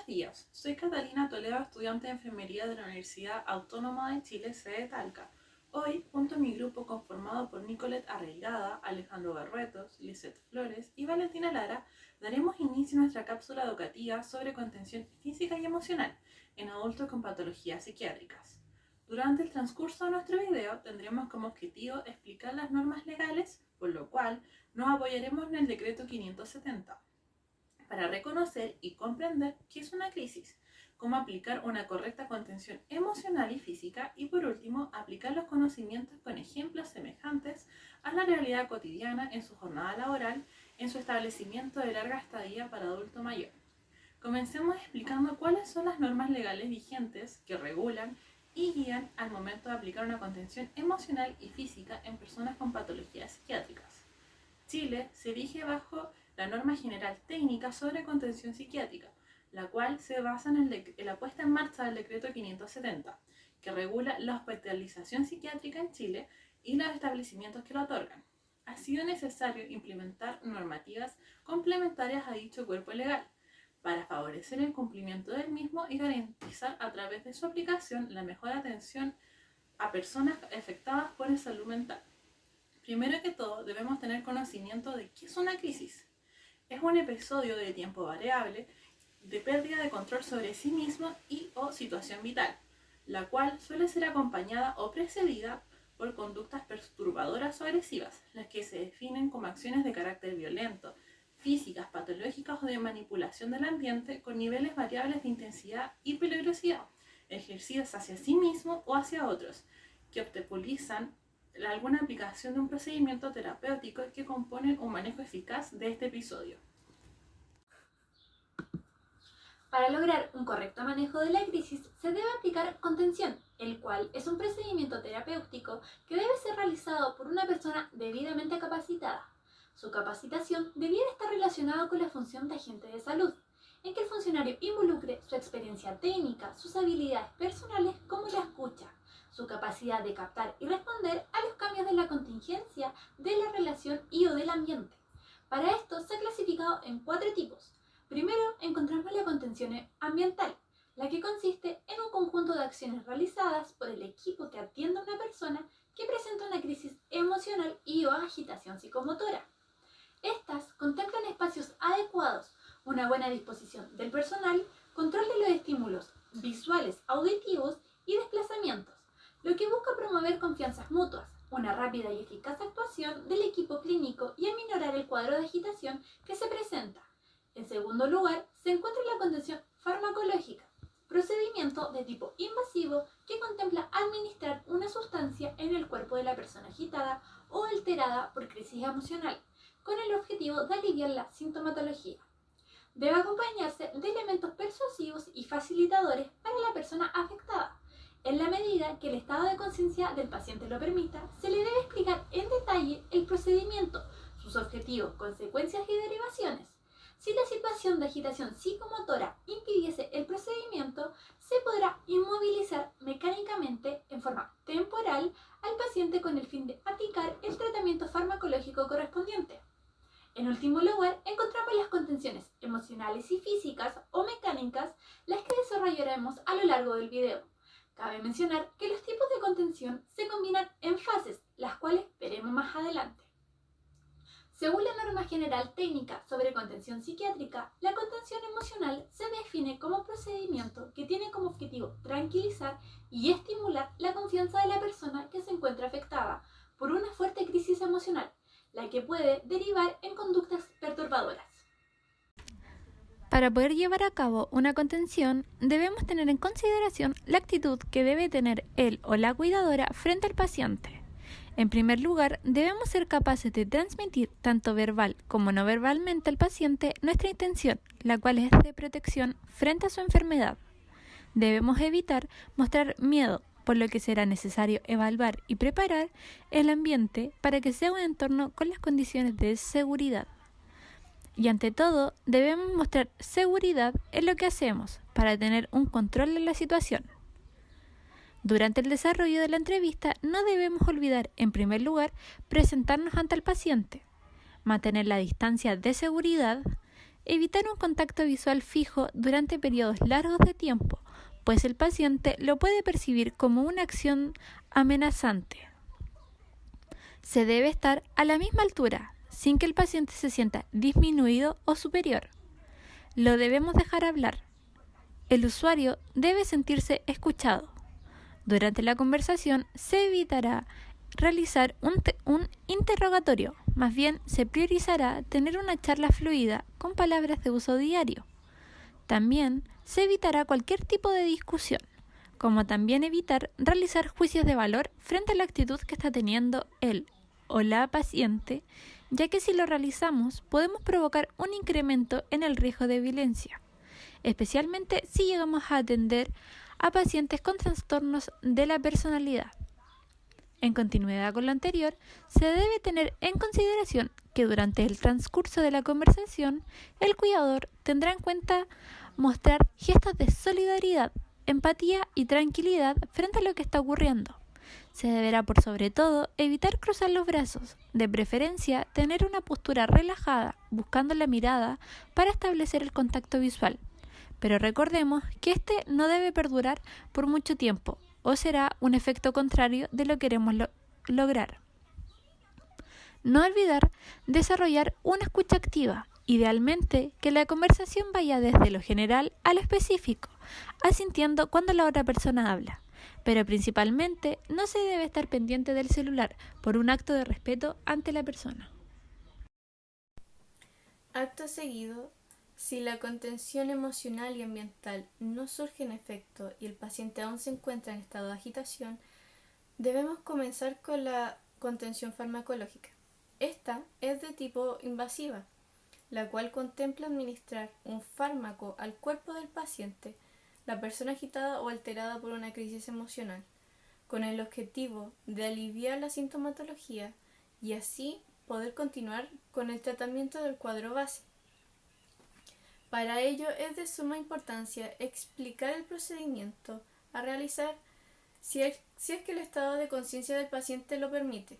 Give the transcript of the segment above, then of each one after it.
días, soy Catalina Toledo, estudiante de Enfermería de la Universidad Autónoma de Chile, sede Talca. Hoy, junto a mi grupo conformado por Nicolette Arraigada, Alejandro Barruetos, Lisette Flores y Valentina Lara, daremos inicio a nuestra cápsula educativa sobre contención física y emocional en adultos con patologías psiquiátricas. Durante el transcurso de nuestro video tendremos como objetivo explicar las normas legales, por lo cual nos apoyaremos en el decreto 570. Para reconocer y comprender qué es una crisis, cómo aplicar una correcta contención emocional y física y por último, aplicar los conocimientos con ejemplos semejantes a la realidad cotidiana en su jornada laboral, en su establecimiento de larga estadía para adulto mayor. Comencemos explicando cuáles son las normas legales vigentes que regulan y guían al momento de aplicar una contención emocional y física en personas con patologías psiquiátricas. Chile se rige bajo la norma general técnica sobre contención psiquiátrica, la cual se basa en la puesta en marcha del decreto 570, que regula la hospitalización psiquiátrica en Chile y los establecimientos que lo otorgan. Ha sido necesario implementar normativas complementarias a dicho cuerpo legal, para favorecer el cumplimiento del mismo y garantizar a través de su aplicación la mejor atención a personas afectadas por la salud mental. Primero que todo, debemos tener conocimiento de qué es una crisis. Es un episodio de tiempo variable de pérdida de control sobre sí mismo y o situación vital, la cual suele ser acompañada o precedida por conductas perturbadoras o agresivas, las que se definen como acciones de carácter violento, físicas, patológicas o de manipulación del ambiente con niveles variables de intensidad y peligrosidad, ejercidas hacia sí mismo o hacia otros, que obstaculizan alguna aplicación de un procedimiento terapéutico que componen un manejo eficaz de este episodio. Para lograr un correcto manejo de la crisis se debe aplicar contención, el cual es un procedimiento terapéutico que debe ser realizado por una persona debidamente capacitada. Su capacitación debiera estar relacionada con la función de agente de salud, en que el funcionario involucre su experiencia técnica, sus habilidades personales como la escucha, su capacidad de captar y responder a los cambios de la contingencia, de la relación y o del ambiente. Para esto se ha clasificado en 4 tipos. Primero encontramos la contención ambiental, la que consiste en un conjunto de acciones realizadas por el equipo que atiende a una persona que presenta una crisis emocional y o agitación psicomotora. Estas contemplan espacios adecuados, una buena disposición del personal, control de los estímulos visuales, auditivos y desplazamientos, lo que busca promover confianzas mutuas, una rápida y eficaz actuación del equipo clínico y aminorar el cuadro de agitación que se presenta. En segundo lugar, se encuentra la contención farmacológica, procedimiento de tipo invasivo que contempla administrar una sustancia en el cuerpo de la persona agitada o alterada por crisis emocional, con el objetivo de aliviar la sintomatología. Debe acompañarse de elementos persuasivos y facilitadores para la persona afectada. En la medida que el estado de conciencia del paciente lo permita, se le debe explicar en detalle el procedimiento, sus objetivos, consecuencias y derivaciones. Si la situación de agitación psicomotora impidiese el procedimiento, se podrá inmovilizar mecánicamente en forma temporal al paciente con el fin de aplicar el tratamiento farmacológico correspondiente. En último lugar, encontramos las contenciones emocionales y físicas o mecánicas, las que desarrollaremos a lo largo del video. Cabe mencionar que los tipos de contención se combinan en fases, las cuales veremos más adelante. Según la norma general técnica sobre contención psiquiátrica, la contención emocional se define como procedimiento que tiene como objetivo tranquilizar y estimular la confianza de la persona que se encuentra afectada por una fuerte crisis emocional, la que puede derivar en conductas perturbadoras. Para poder llevar a cabo una contención, debemos tener en consideración la actitud que debe tener él o la cuidadora frente al paciente. En primer lugar, debemos ser capaces de transmitir tanto verbal como no verbalmente al paciente nuestra intención, la cual es de protección frente a su enfermedad. Debemos evitar mostrar miedo, por lo que será necesario evaluar y preparar el ambiente para que sea un entorno con las condiciones de seguridad. Y ante todo, debemos mostrar seguridad en lo que hacemos para tener un control de la situación. Durante el desarrollo de la entrevista no debemos olvidar, en primer lugar, presentarnos ante el paciente, mantener la distancia de seguridad, evitar un contacto visual fijo durante periodos largos de tiempo, pues el paciente lo puede percibir como una acción amenazante. Se debe estar a la misma altura, sin que el paciente se sienta disminuido o superior. Lo debemos dejar hablar. El usuario debe sentirse escuchado. Durante la conversación se evitará realizar un interrogatorio, más bien se priorizará tener una charla fluida con palabras de uso diario. También se evitará cualquier tipo de discusión, como también evitar realizar juicios de valor frente a la actitud que está teniendo él o la paciente, ya que si lo realizamos podemos provocar un incremento en el riesgo de violencia, especialmente si llegamos a atender a pacientes con trastornos de la personalidad. En continuidad con lo anterior, se debe tener en consideración que durante el transcurso de la conversación, el cuidador tendrá en cuenta mostrar gestos de solidaridad, empatía y tranquilidad frente a lo que está ocurriendo. Se deberá por sobre todo evitar cruzar los brazos, de preferencia tener una postura relajada, buscando la mirada para establecer el contacto visual. Pero recordemos que este no debe perdurar por mucho tiempo, o será un efecto contrario de lo que queremos lograr. No olvidar desarrollar una escucha activa, idealmente que la conversación vaya desde lo general a lo específico, asintiendo cuando la otra persona habla. Pero principalmente no se debe estar pendiente del celular por un acto de respeto ante la persona. Acto seguido, si la contención emocional y ambiental no surge en efecto y el paciente aún se encuentra en estado de agitación, debemos comenzar con la contención farmacológica. Esta es de tipo invasiva, la cual contempla administrar un fármaco al cuerpo del paciente, la persona agitada o alterada por una crisis emocional, con el objetivo de aliviar la sintomatología y así poder continuar con el tratamiento del cuadro base. Para ello es de suma importancia explicar el procedimiento a realizar si es que el estado de conciencia del paciente lo permite,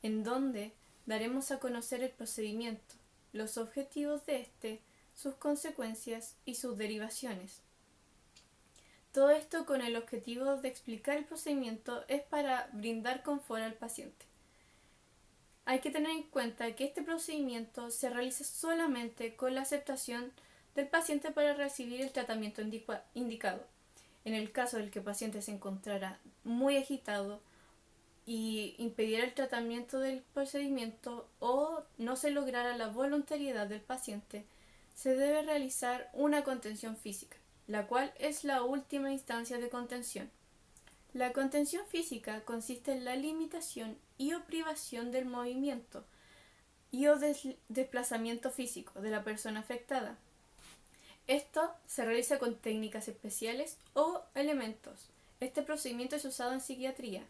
en donde daremos a conocer el procedimiento, los objetivos de este, sus consecuencias y sus derivaciones. Todo esto con el objetivo de explicar el procedimiento es para brindar confort al paciente. Hay que tener en cuenta que este procedimiento se realiza solamente con la aceptación del paciente para recibir el tratamiento indicado. En el caso del que el paciente se encontrara muy agitado y impidiera el tratamiento del procedimiento o no se lograra la voluntariedad del paciente, se debe realizar una contención física, la cual es la última instancia de contención. La contención física consiste en la limitación y o privación del movimiento y o desplazamiento físico de la persona afectada. Esto se realiza con técnicas especiales o elementos. Este procedimiento es usado en psiquiatría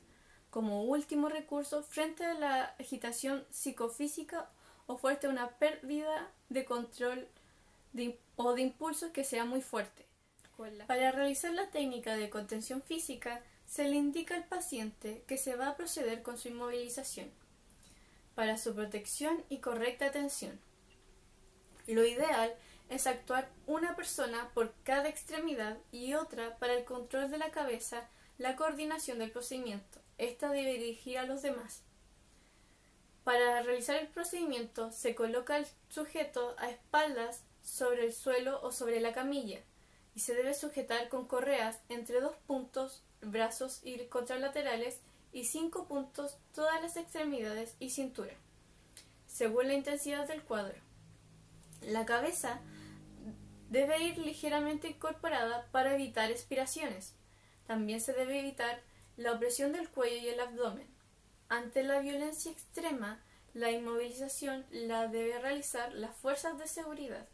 como último recurso frente a la agitación psicofísica o frente a una pérdida de control o de impulsos que sea muy fuerte. Para realizar la técnica de contención física, se le indica al paciente que se va a proceder con su inmovilización para su protección y correcta atención. Lo ideal es actuar una persona por cada extremidad y otra para el control de la cabeza, la coordinación del procedimiento. Esta debe dirigir a los demás. Para realizar el procedimiento se coloca al sujeto a espaldas sobre el suelo o sobre la camilla y se debe sujetar con correas entre 2 puntos, brazos y contralaterales y 5 puntos todas las extremidades y cintura, según la intensidad del cuadro. La cabeza debe ir ligeramente incorporada para evitar expiraciones. También se debe evitar la opresión del cuello y el abdomen. Ante la violencia extrema, la inmovilización la debe realizar las fuerzas de seguridad.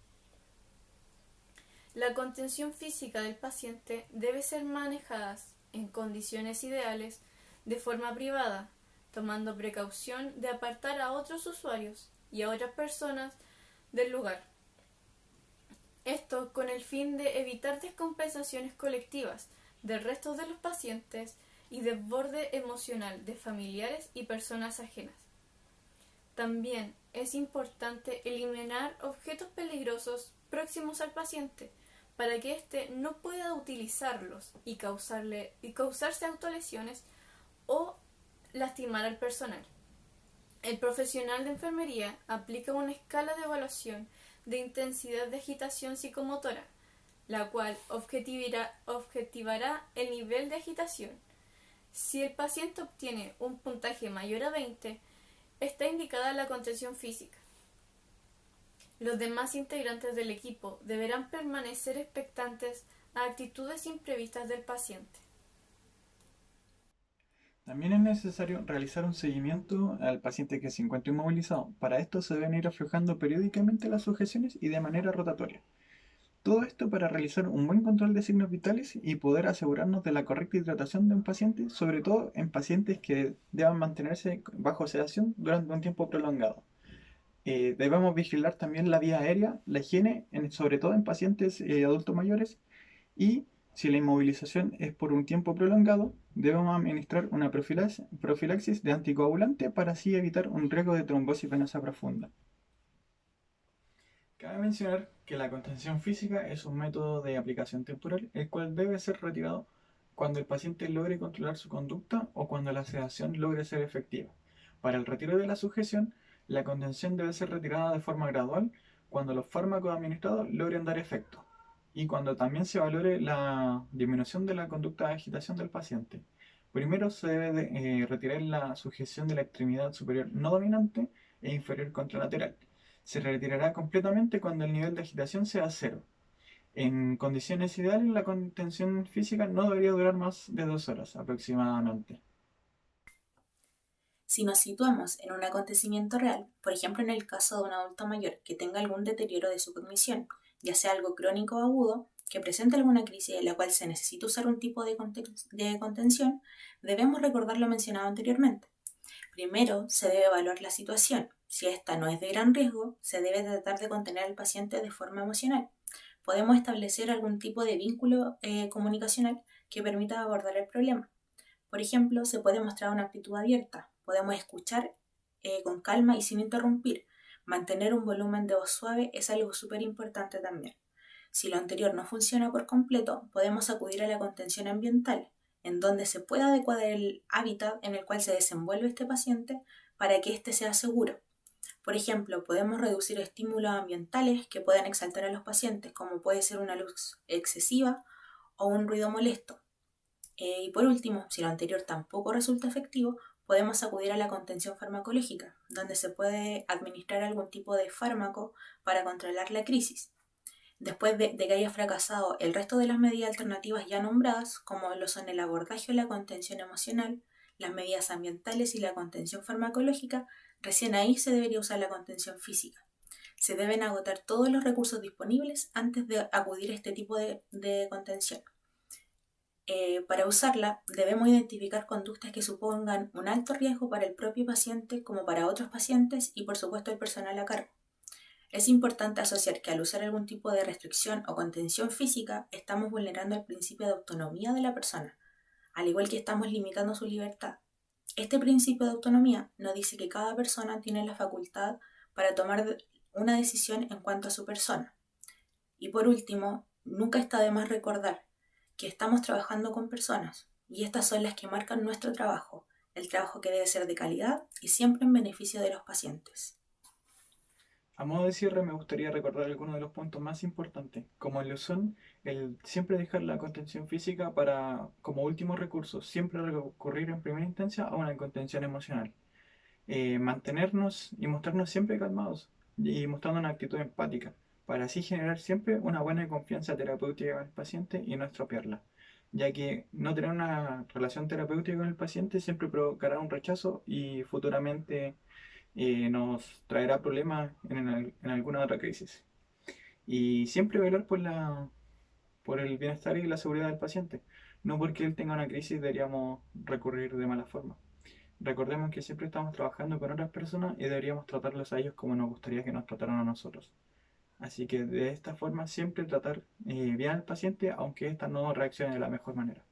La contención física del paciente debe ser manejada en condiciones ideales de forma privada, tomando precaución de apartar a otros usuarios y a otras personas del lugar. Esto con el fin de evitar descompensaciones colectivas del resto de los pacientes y desborde emocional de familiares y personas ajenas. También es importante eliminar objetos peligrosos próximos al paciente para que éste no pueda utilizarlos y causarse autolesiones o lastimar al personal. El profesional de enfermería aplica una escala de evaluación de intensidad de agitación psicomotora, la cual objetivará el nivel de agitación. Si el paciente obtiene un puntaje mayor a 20, está indicada la contención física. Los demás integrantes del equipo deberán permanecer expectantes a actitudes imprevistas del paciente. También es necesario realizar un seguimiento al paciente que se encuentra inmovilizado. Para esto se deben ir aflojando periódicamente las sujeciones y de manera rotatoria. Todo esto para realizar un buen control de signos vitales y poder asegurarnos de la correcta hidratación de un paciente, sobre todo en pacientes que deban mantenerse bajo sedación durante un tiempo prolongado. Debemos vigilar también la vía aérea, la higiene, sobre todo en pacientes adultos mayores, y si la inmovilización es por un tiempo prolongado, debemos administrar una profilaxis de anticoagulante para así evitar un riesgo de trombosis venosa profunda. Cabe mencionar que la contención física es un método de aplicación temporal, el cual debe ser retirado cuando el paciente logre controlar su conducta o cuando la sedación logre ser efectiva. Para el retiro de la sujeción, la contención debe ser retirada de forma gradual cuando los fármacos administrados logren dar efecto y cuando también se valore la disminución de la conducta de agitación del paciente. Primero se debe retirar la sujeción de la extremidad superior no dominante e inferior contralateral. Se retirará completamente cuando el nivel de agitación sea cero. En condiciones ideales, la contención física no debería durar más de 2 horas aproximadamente. Si nos situamos en un acontecimiento real, por ejemplo en el caso de un adulto mayor que tenga algún deterioro de su cognición, ya sea algo crónico o agudo, que presente alguna crisis en la cual se necesita usar un tipo de contención, debemos recordar lo mencionado anteriormente. Primero, se debe evaluar la situación. Si esta no es de gran riesgo, se debe tratar de contener al paciente de forma emocional. Podemos establecer algún tipo de vínculo comunicacional que permita abordar el problema. Por ejemplo, se puede mostrar una actitud abierta. Podemos escuchar con calma y sin interrumpir. Mantener un volumen de voz suave es algo súper importante también. Si lo anterior no funciona por completo, podemos acudir a la contención ambiental, en donde se pueda adecuar el hábitat en el cual se desenvuelve este paciente para que éste sea seguro. Por ejemplo, podemos reducir estímulos ambientales que puedan exaltar a los pacientes, como puede ser una luz excesiva o un ruido molesto. Y por último, si lo anterior tampoco resulta efectivo, podemos acudir a la contención farmacológica, donde se puede administrar algún tipo de fármaco para controlar la crisis. Después de que haya fracasado el resto de las medidas alternativas ya nombradas, como lo son el abordaje o la contención emocional, las medidas ambientales y la contención farmacológica, recién ahí se debería usar la contención física. Se deben agotar todos los recursos disponibles antes de acudir a este tipo de contención. Para usarla, debemos identificar conductas que supongan un alto riesgo para el propio paciente como para otros pacientes y por supuesto el personal a cargo. Es importante asociar que al usar algún tipo de restricción o contención física, estamos vulnerando el principio de autonomía de la persona, al igual que estamos limitando su libertad. Este principio de autonomía nos dice que cada persona tiene la facultad para tomar una decisión en cuanto a su persona. Y por último, nunca está de más recordar que estamos trabajando con personas y estas son las que marcan nuestro trabajo, el trabajo que debe ser de calidad y siempre en beneficio de los pacientes. A modo de cierre, me gustaría recordar algunos de los puntos más importantes, como lo son el siempre dejar la contención física para, como último recurso, siempre recurrir en primera instancia a una contención emocional. Mantenernos y mostrarnos siempre calmados y mostrando una actitud empática, para así generar siempre una buena confianza terapéutica con el paciente y no estropearla, ya que no tener una relación terapéutica con el paciente siempre provocará un rechazo y futuramente nos traerá problemas en alguna otra crisis. Y siempre velar por el bienestar y la seguridad del paciente. No porque él tenga una crisis deberíamos recurrir de mala forma. Recordemos que siempre estamos trabajando con otras personas y deberíamos tratarlos a ellos como nos gustaría que nos trataran a nosotros. Así que de esta forma siempre tratar bien al paciente aunque ésta no reaccione de la mejor manera.